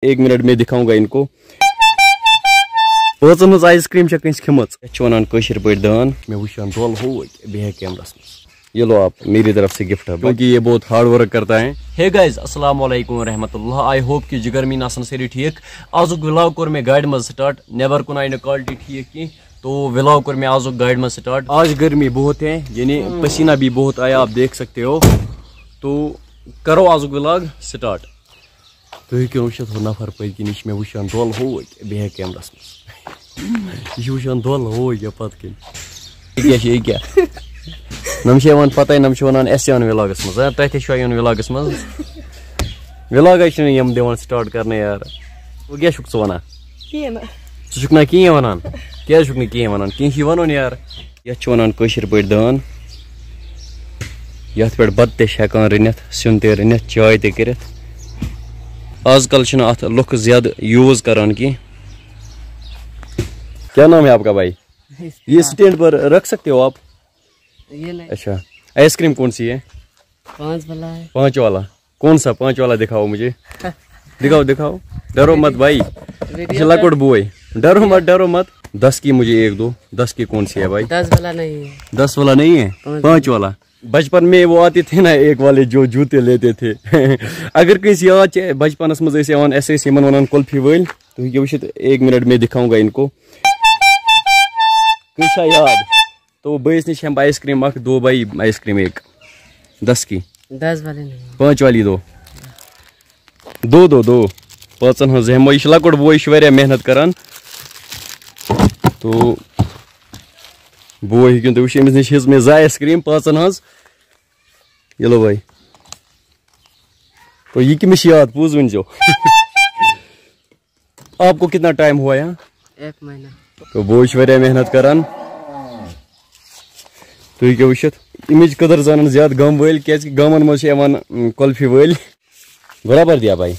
1 minute में दिखाऊंगा इनको। मज आइसक्रीम कंस खिमच वन कशर पे दान मे वुचान दोल हो बह कैमरस ये लो आप मेरी तरफ से गिफ्ट है क्योंकि ये बहुत हार्ड वर्क करता है। हे गाइस अस्सलाम वालेकुम रहमतुल्लाह। आई होप कि जिगर मीन आसन सारी ठीक। आजुक व्लॉग कोर मे गाड़ी मज स्टार्ट नेबर कुन आई क्वालिटी ठीक की तो व्लॉग कोर मे आजुक गाड़ी मज स्टार्ट। आज गर्मी बहुत है यानी पसीना भी बहुत आया आप देख सकते हो। तो करो आजुक व्लॉग स्टार्ट। तो वो नफर पे नश मे वुचान दोल हो बह कैमरस मज वुचान दोल हो या पत क्या नम पता नम वन अस व्लॉगस मज तुम व्लॉगस मज व्लॉग दिवान स्टार्ट करने यार वो क्या वन षुक कहें वन क्या कहें वन कह वन यार ये वन कशर पे दान ये पे बत हेकान रनित सुन ते रनित चाय ते कर। आजकल अत लुक ज्यादा यूज करान की। क्या नाम है आपका भाई? ये स्टैंड पर रख सकते हो आप? ये नहीं। अच्छा आइसक्रीम कौन सी है? 5 वाला है। 5 वाला कौन सा? 5 वाला दिखाओ मुझे। दिखाओ दिखाओ डरो मत भाई लकुट बोय डरो मत 10 की मुझे 1 2 10 की कौन सी है भाई? 10 वाला नहीं है। 10 वाला नहीं है 5 वाला। बचपन में वो आते थे ना 1 वाले जो जूते लेते थे अगर कहीं याद बचपन मज ऐसे वन कुल्फी वल तो ये वुचित 1 मिनट में दिखाऊंगा इनको कैसा याद। तो बस नश आइसक्रीम 2 बाई आइसक्रीम 1 10 की 10 वाली नहीं 5 वाली 2 5 हज हम यह लकुट बोय मेहनत करान तो बोय हेकिन तो अमिस नश हज मे 2 आइसक्रीम 5 हज ये लो भाई। तो ये कमिस याद पूज वन जो आपको कितना टाइम हुआ यहाँ? 1 महीना। तो बोय मेहनत करान तो ये वुचित अमिच कदर जान ज्यादा गम वल क्या गमन मज कुल्फी वल बराबर दिया भाई।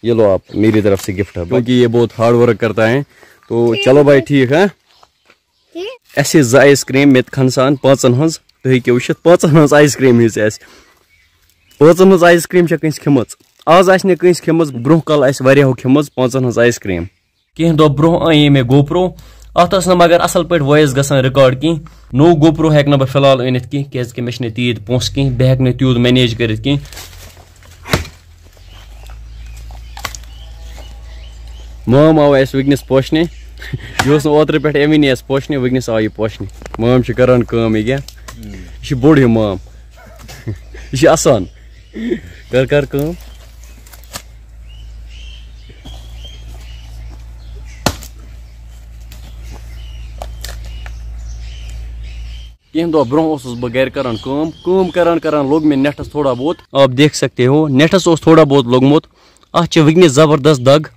ये लो आप मेरी तरफ से गिफ्ट है क्योंकि ये बहुत हार्ड वर्क करता है। तो चलो भाई ठीक है अस 2 आइसक्रीम मे खनसान 5 हज तो हे वुचित 5 हज आइसक्रीम 5 हज आइसक्रीम कंस खिमच आज कंस खिमच ब्रोह कल खिमच 5 हज आइसक्रीम कह दो ब्रोह आई मे गोप्रो अत मगर असल पे वॉइस गसान रिकॉर्ड की नो गोप्रो हेक बह फिलहाल अनित की मे तीत पोस कह बह हेक तूत मैनेज कर माम आव अस वनस पोशने यह ओतर पे अमी पोशने वनस आव यह पोशने माम करान काम यह क्या बोड़ यह माम यह आसान कर काम। कह दो ब्रोह बह गर करान लोग मे नेटस थोड़ा बहुत आप देख सकते हो नेटस थोड़ा बहुत लोगमुत अत वनस जबरदस्त दग।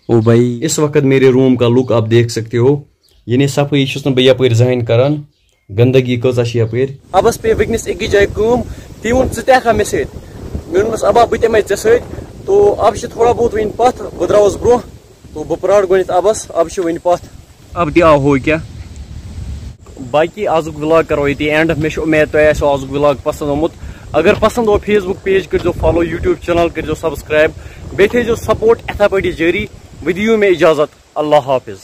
ओ भाई इस वक्त मेरे रूम का लुक आप देख सकते हो यानी सफाई बह यपर जहन करान गंदगी कचा यपर। अबस पे वनस एक जाए ती वो चा मे सस अबा बह तमें ऐ तो अब थोड़ा बहुत वन पथ बह द्रास ब्रोह तो बह प्राड़ गो अबस अब वन पथ अब ती आव हो क्या। बाकी आजुक व्लॉग करो ये एंड मे उम्मीद तुम आजुक व्लॉग पसंद आमुत। अगर पसंद हो फेसबुक पेज कर फॉलो यूट्यूब चैनल कर सब्सक्राइब बे थो सपोर्ट इथा पे जारी। वह दियो मे इजाजत अल्लाह हाफिज।